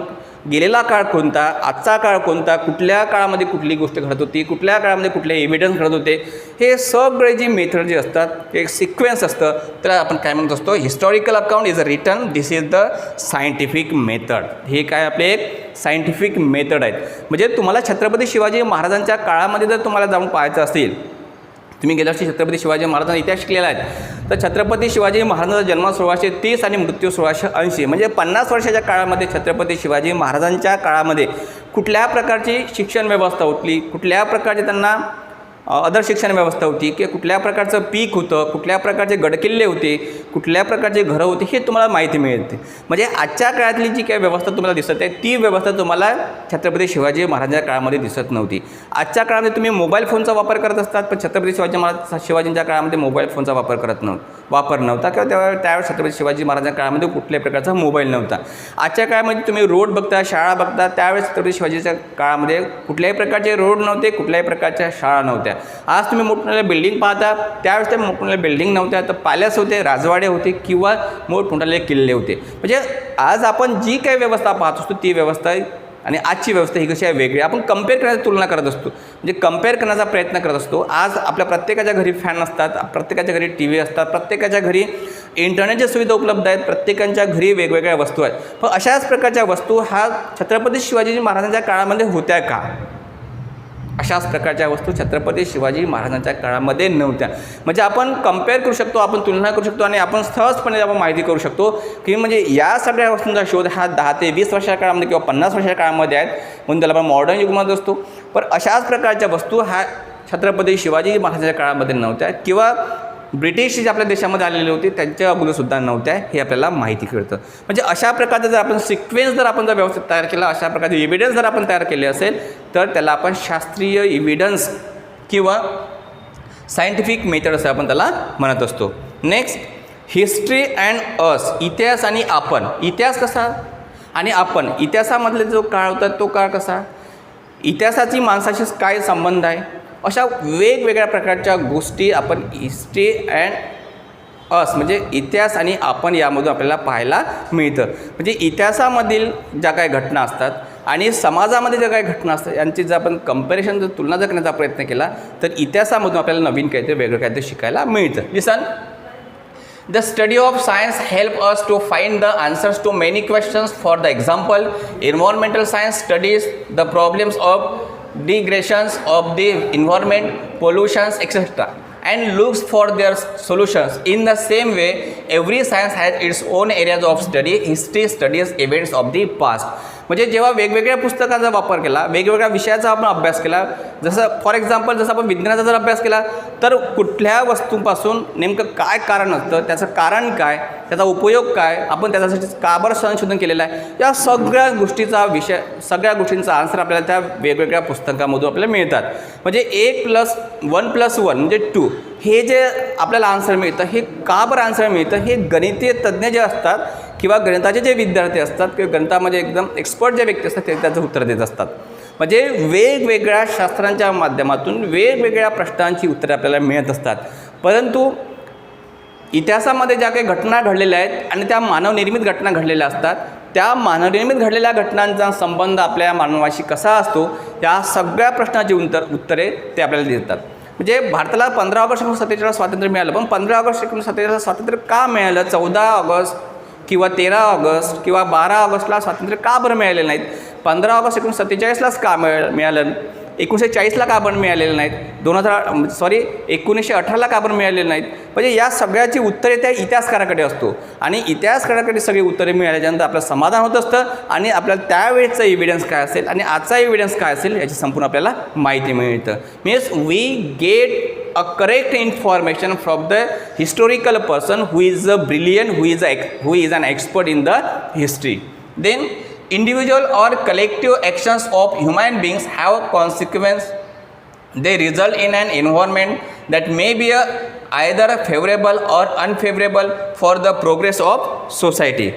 गेलेला काळ कोणता, आजचा काळ कोणता, कुठल्या काळामध्ये कुठली गोष्ट घडत होती, कुठल्या काळामध्ये कुठले एव्हिडन्स घडत होते, हे सगळे जी मेथड जे असतात एक सिक्वेन्स असतं त्याला आपण काय म्हणत असतो, historical account is a return. This is the scientific method. हे काय आपले एक सायंटिफिक मेथड आहेत. म्हणजे तुम्हाला छत्रपती शिवाजी महाराजांच्या काळामध्ये जर तुम्हाला जाऊन पाहायचं असेल, तुम्ही गेल्या वर्षी छत्रपती शिवाजी महाराजांचा इतिहास शिकलेला आहे, तर छत्रपती शिवाजी महाराजांचा जन्म 1630 आणि मृत्यू 1680, म्हणजे 50 वर्षाच्या काळामध्ये छत्रपती शिवाजी महाराजांच्या काळामध्ये कुठल्या प्रकारची शिक्षण व्यवस्था होती, कुठल्या प्रकारचे त्यांना अदर शिक्षण व्यवस्था होती, किंवा कुठल्या प्रकारचं पीक होतं, कुठल्या प्रकारचे गडकिल्ले होते, कुठल्या प्रकारचे घरं होती, हे तुम्हाला माहिती मिळते. म्हणजे आजच्या काळातली जी काही व्यवस्था तुम्हाला दिसत आहे ती व्यवस्था तुम्हाला छत्रपती शिवाजी महाराजांच्या काळामध्ये दिसत नव्हती. आजच्या काळामध्ये तुम्ही मोबाईल फोनचा वापर करत असतात, पण छत्रपती शिवाजींच्या काळामध्ये मोबाईल फोनचा वापर नव्हता किंवा त्यावेळेस छत्रपती शिवाजी महाराजांच्या काळामध्ये कुठल्याही प्रकारचा मोबाईल नव्हता. आजच्या काळामध्ये तुम्ही रोड बघता, शाळा बघता, त्यावेळेस छत्रपती शिवाजीच्या काळामध्ये कुठल्याही प्रकारचे रोड नव्हते, कुठल्याही प्रकारच्या शाळा नव्हत्या. होत्या. आज तुम्ही मोठमोठ्या बिल्डिंग पाहता, त्यावेळेस त्या मोठमोठ्या बिल्डिंग नव्हत्या, तर पॅलेस होते, राजवाडे होते किंवा मोठमोठाले किल्ले होते. म्हणजे आज आपण जी काही व्यवस्था पाहत असतो ती व्यवस्था आणि आजची व्यवस्था ही कशी आहे वेगळी. आपण कम्पेअर करण्याची तुलना करत असतो, म्हणजे कम्पेअर करण्याचा प्रयत्न करत असतो. आज आपल्या प्रत्येकाच्या घरी फॅन असतात, प्रत्येकाच्या घरी टी व्ही असतात, प्रत्येकाच्या घरी इंटरनेटच्या सुविधा उपलब्ध आहेत, प्रत्येकाच्या घरी वेगवेगळ्या वस्तू आहेत. पण अशाच प्रकारच्या वस्तू हा छत्रपती शिवाजी महाराजांच्या काळामध्ये होत्या का? अशाच प्रकारच्या वस्तू छत्रपती शिवाजी महाराजांच्या काळामध्ये नव्हत्या. म्हणजे आपण कम्पेअर करू शकतो, आपण तुलना करू शकतो आणि आपण सहजपणे आपण माहिती करू शकतो की म्हणजे या सगळ्या वस्तूंचा शोध हा 10 ते 20 वर्षाच्या काळामध्ये किंवा 50 वर्षाच्या काळामध्ये आहेत, म्हणून त्याला आपण मॉडर्न युगमध्ये असतो. पण अशाच प्रकारच्या वस्तू हा छत्रपती शिवाजी महाराजांच्या काळामध्ये नव्हत्या किंवा ब्रिटिश जे आपल्या देशामध्ये आलेले होते त्यांच्या अगोदरसुद्धा नव्हत्या, हे आपल्याला माहिती कळतं. म्हणजे अशा प्रकारचं जर आपण सिक्वेन्स जर आपण जर व्यवस्थित तयार केला, अशा प्रकारचे एव्हिडन्स जर आपण तयार केले असेल तर त्याला आपण शास्त्रीय एव्हिडन्स किंवा सायंटिफिक मेथड असं आपण त्याला म्हणत असतो. नेक्स्ट, हिस्ट्री अँड अस, इतिहास आणि आपण. इतिहास कसा आणि आपण, इतिहासामधले जो काळ होता तो काळ कसा, इतिहासाची माणसाशी काय संबंध आहे, अशा वेगवेगळ्या प्रकारच्या गोष्टी आपण हिस्ट्री अँड अस म्हणजे इतिहास आणि आपण यामधून आपल्याला पाहायला मिळतं. म्हणजे इतिहासामधील ज्या काही घटना असतात आणि समाजामध्ये ज्या काही घटना असतात यांची जर आपण कंपॅरिझन जर तुलना जर करण्याचा प्रयत्न केला तर इतिहासामधून आपल्याला नवीन काहीतरी वेगळं काहीतरी शिकायला मिळतं. लिसन, the study of science help us to find the answers to many questions. For the example, environmental science studies the problems of degradations of the environment, pollutions, etc. and looks for their solutions. In the same way, every science has its own areas of study. History studies events of the past. म्हणजे जेव्हा वेगवेगळ्या पुस्तकांचा वापर केला, वेगवेगळ्या विषयाचा आपण अभ्यास केला, जसं फॉर एक्झाम्पल जसं आपण विज्ञानाचा जर अभ्यास केला तर कुठल्या वस्तूंपासून नेमकं काय कारण असतं, त्याचं कारण काय, त्याचा उपयोग काय, आपण त्याच्यासाठी का बरं संशोधन केलेलं आहे, या सगळ्या गोष्टीचा विषय, सगळ्या गोष्टींचा आन्सर आपल्याला त्या वेगवेगळ्या पुस्तकामधून आपल्याला मिळतात. म्हणजे 1+1+1 म्हणजे 2 हे जे आपल्याला आन्सर मिळतं हे का बरं आन्सर मिळतं, हे गणितीय तज्ज्ञ जे असतात किंवा गणिताचे जे विद्यार्थी असतात किंवा गणितामध्ये एकदम एक्सपर्ट जे व्यक्ती असतात ते त्याचं उत्तर देत असतात. म्हणजे वेगवेगळ्या शास्त्रांच्या माध्यमातून वेगवेगळ्या प्रश्नांची उत्तरे आपल्याला मिळत असतात. परंतु इतिहासामध्ये ज्या काही घटना घडलेल्या आहेत आणि त्या मानवनिर्मित घटना घडलेल्या असतात, त्या मानवनिर्मित घडलेल्या घटनांचा संबंध आपल्या मानवाशी कसा असतो, या सगळ्या प्रश्नाची उत्तरे ते आपल्याला देतात. म्हणजे भारताला 15 ऑगस्ट 1947 स्वातंत्र्य मिळालं, पण 15 ऑगस्ट 1947 स्वातंत्र्य का मिळालं, 14 ऑगस्ट किंवा 13 ऑगस्ट किंवा 12 ऑगस्टला स्वातंत्र्य का बरं मिळालेलं नाहीत, 15 ऑगस्ट 1947लाच का मिळालं, 1940ला का बरं मिळालेलं नाहीत, 1918ला का बरं मिळालेलं नाहीत. म्हणजे या सगळ्याची उत्तरे त्या इतिहासकाराकडे असतो आणि इतिहासकाराकडे सगळी उत्तरे मिळाल्याच्यानंतर आपलं समाधान होत असतं आणि आपल्याला त्यावेळेचा एव्हिडन्स काय असेल आणि आजचा एव्हिडन्स काय असेल याची संपूर्ण आपल्याला माहिती मिळतं. Means we get a correct information from the historical person who is a brilliant, who is an expert in the history. Then individual or collective actions of human beings have consequence. They result in an environment that may be either favorable or unfavorable for the progress of society.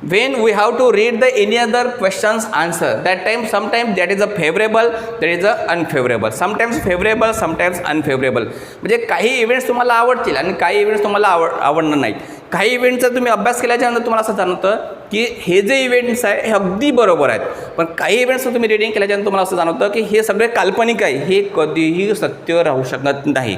When we have to read the any other questions answer, that time sometimes that is a favorable, that is a unfavorable, sometimes favorable, sometimes unfavorable. म्हणजे काही events तुम्हाला आवडतील आणि काही events तुम्हाला आवडणार नाहीत. काही इव्हेंटचा तुम्ही अभ्यास केल्याच्यानंतर तुम्हाला असं जाणवतं की हे जे इव्हेंट्स आहे हे अगदी बरोबर आहेत, पण काही इव्हेंट्सचं तुम्ही रिडिंग केल्याच्यानंतर तुम्हाला असं जाणवतं की हे सगळे काल्पनिक आहे, हे कधीही सत्य राहू शकत नाही.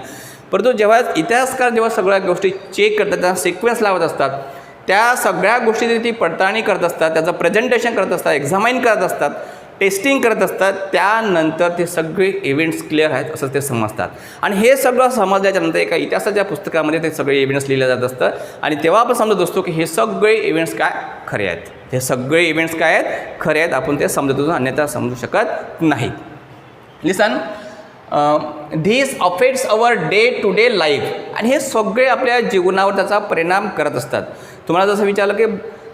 परंतु जेव्हा इतिहासकार जेव्हा सगळ्या गोष्टी चेक करतात, त्यांना सिक्वेन्स लावत असतात, त्या सगळ्या गोष्टी ती पडताळणी करत असतात, त्याचं प्रेझेंटेशन करत असतात, एक्झामाईन करत असतात, टेस्टिंग करत असतात, त्यानंतर ते सगळे इव्हेंट्स क्लिअर आहेत असं ते समजतात. आणि हे सगळं समजल्याच्यानंतर एका इतिहासाच्या पुस्तकामध्ये ते सगळे इव्हेंट्स लिहिलं जात असतं आणि तेव्हा आपण समजत असतो की हे सगळे इव्हेंट्स काय खरे आहेत, हे सगळे इव्हेंट्स काय आहेत खरे आहेत, आपण ते समजत असतो, अन्यथा समजू शकत नाही. Listen, this affects our day to day life. आणि हे सगळे आपल्या जीवनावर त्याचा परिणाम करत असतात. तुम्हाला जसं विचारलं की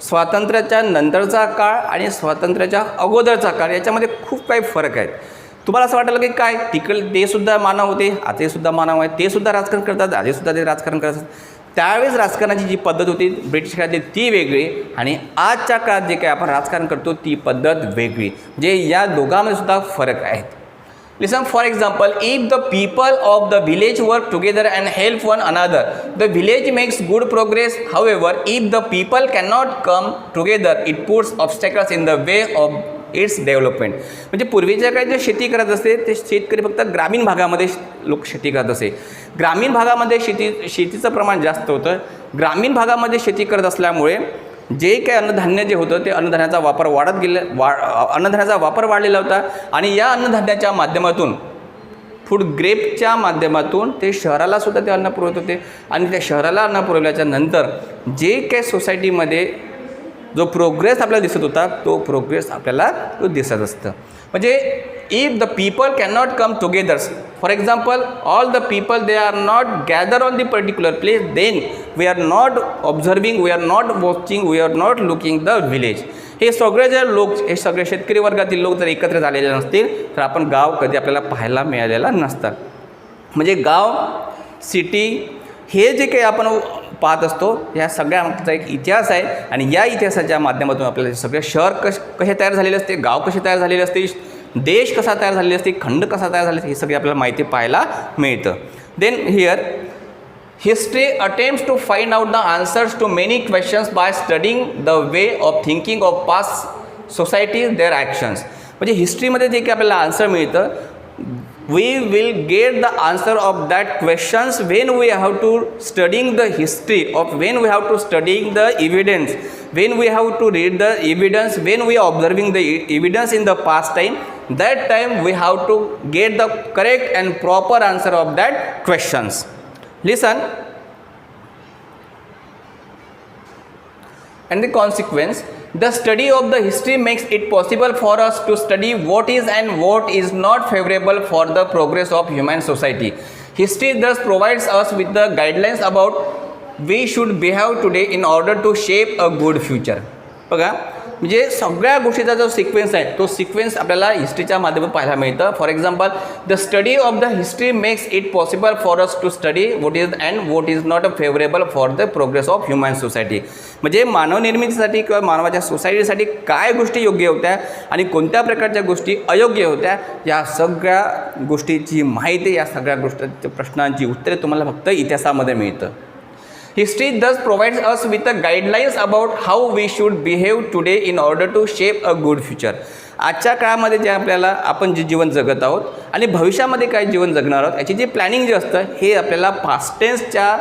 स्वातंत्र्याच्या नंतरचा काळ आणि स्वातंत्र्याच्या अगोदरचा काळ याच्यामध्ये खूप काही फरक आहेत. तुम्हाला असं वाटलं की काय तिकडे ते सुद्धा मानव होते, आता सुद्धा मानव आहेत, ते सुद्धा राजकारण करतात, आजसुद्धा ते राजकारण करतात. त्यावेळेस राजकारणाची जी पद्धत होती ब्रिटिश काळातली ती वेगळी आणि आजच्या काळात जे काही आपण राजकारण करतो ती पद्धत वेगळी. म्हणजे या दोघांमध्ये सुद्धा फरक आहेत. Listen, for example, if the people of the village work together and help one another, the village makes good progress. However, if the people cannot come together, it puts obstacles in the way of its development. म्हणजे पूर्वीच्या काळी जे शेती करत असते ते शेतकरी फक्त ग्रामीण भागामध्ये लोक शेती करत असे. ग्रामीण भागामध्ये शेतीचं प्रमाण जास्त होतं. ग्रामीण भागामध्ये शेती करत असल्यामुळे जे काही अन्नधान्य जे होतं ते अन्नधान्याचा वापर अन्नधान्याचा वापर वाढलेला होता आणि या अन्नधान्याच्या माध्यमातून फूड ग्रेपच्या माध्यमातून ते शहराला सुद्धा ते अन्न पुरवत होते आणि त्या शहराला अन्न पुरवल्याच्या नंतर जे काही सोसायटीमध्ये जो प्रोग्रेस आपल्याला दिसत होता तो प्रोग्रेस आपल्याला तो दिसत असतं. म्हणजे if the people cannot come together, for example, all the people they are not gather on the particular place, then we are not observing, we are not watching, we are not looking the village. हे सगळे जे लोक, हे सगळे शेतकरी वर्गातील लोक जर एकत्र झालेले नसतील तर आपण गाव कधी आपल्याला पाहायला मिळालेला नसतात. म्हणजे गाव, सिटी हे जे काही आपण पाहत असतो या सगळ्याचा एक इतिहास आहे आणि या इतिहासाच्या माध्यमातून आपल्याला सगळे शहर कसे तयार झालेले असते, गाव कसे तयार झालेले असते, देश कसा तयार झालेला असते, खंड कसा तयार झालेला असते, हे सगळी आपल्याला माहिती पाहायला मिळतं. Then here history attempts to find out the answers to many questions by studying the way of thinking of past societies their actions. म्हणजे हिस्ट्रीमध्ये जे काही आपल्याला आन्सर मिळतं, we will get the answer of that questions when we have to studying the history of, when we have to studying the evidence, when we have to read the evidence, when we are observing the evidence in the past time, that time we have to get the correct and proper answer of that questions. Listen, and the consequence, the study of the history makes it possible for us to study what is and what is not favorable for the progress of human society. History thus provides us with the guidelines about we should behave today in order to shape a good future. बघा, म्हणजे सगळ्या गोष्टीचा जो sequence आहे तो sequence आपल्याला हिस्ट्रीच्या माध्यमातून पाहायला मिळतं. For example, the study of the history makes it possible for us to study what is and what is not favourable for the progress of human society. म्हणजे मानव निर्मितीसाठी किंवा मानवाच्या सोसायटीसाठी काय गोष्टी योग्य होत्या आणि कोणत्या प्रकारच्या गोष्टी अयोग्य होत्या या सगळ्या गोष्टीची माहिती, या सगळ्या गोष्टी प्रश्नांची उत्तरे तुम्हाला फक्त इतिहासामध्ये मिळतं. History thus provides us with the guidelines about how we should behave today in order to shape a good future. आजच्या काळामध्ये जे आपल्याला आपण जे जीवन जगत आहोत आणि भविष्यामध्ये काय जीवन जगणार आहोत याची जे प्लॅनिंग जे असतं हे आपल्याला पास्ट टेन्सच्या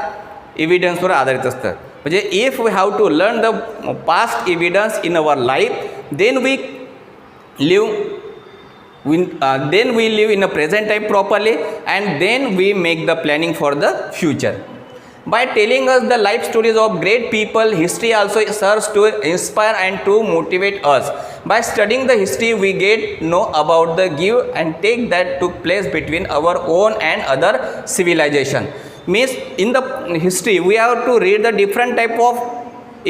एव्हिडन्सवर आधारित असतं. म्हणजे if we have to learn the past evidence in our life then we live in a present time properly and then we make the planning for the future. By telling us the life stories of great people, history also serves to inspire and to motivate us. By studying the history, we get know about the give and take that took place between our own and other civilization. Means in the history, we have to read the different type of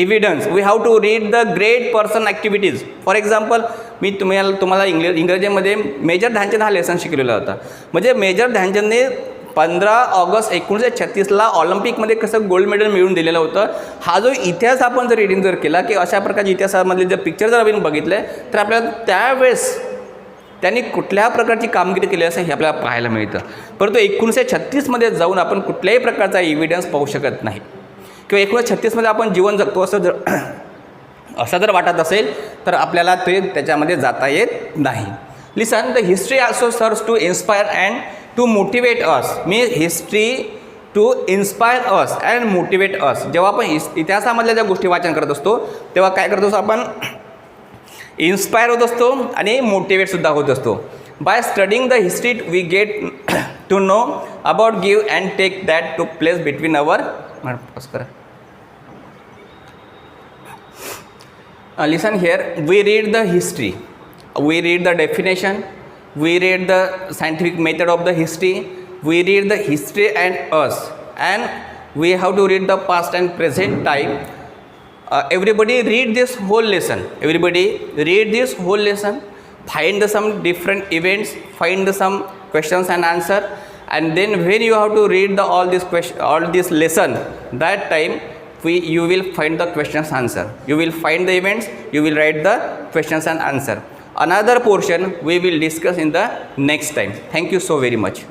evidence. We have to read the great person activities. For example, मी तुम्हाला इंग्रजीमध्ये major Dhyanchand हा lesson शिकलेला होता. म्हणजे major ध्यानचंदने 15 August 1936 ऑलिम्पिकमध्ये कसं gold medal मिळवून दिलेलं होतं. हा जो इतिहास आपण जर रीडिंग जर केला की अशा प्रकारच्या इतिहासामधले जर पिक्चर जर आपण बघितले तर आपल्याला त्यावेळेस त्यांनी कुठल्या प्रकारची कामगिरी केली असं हे आपल्याला पाहायला मिळतं. परंतु 1936मध्ये जाऊन आपण कुठल्याही प्रकारचा एव्हिडन्स पाहू शकत नाही किंवा 1936मध्ये आपण जीवन जगतो असं जर वाटत असेल तर आपल्याला ते त्याच्यामध्ये जाता येत नाही. Listen, the history also serves to inspire and to motivate us. मी history to inspire us and motivate us. जेव्हा आपण इतिहासामधल्या ज्या गोष्टी वाचन करत असतो तेव्हा काय करत असतो, आपण इन्स्पायर होत असतो आणि मोटिवेटसुद्धा होत असतो. By studying the history we get to know about give and take that to place between our. Listen here, we read the history, we read the definition, we read the scientific method of the history, we read the history and us, and we have to read the past and present time. Everybody read this whole lesson. Everybody read this whole lesson, find some different events, find some questions and answer, and then when you have to read all this lesson, that time you will find the questions answer. You will find the events, you will write the questions and answer. another portion we will discuss in the next time. Thank you so very much.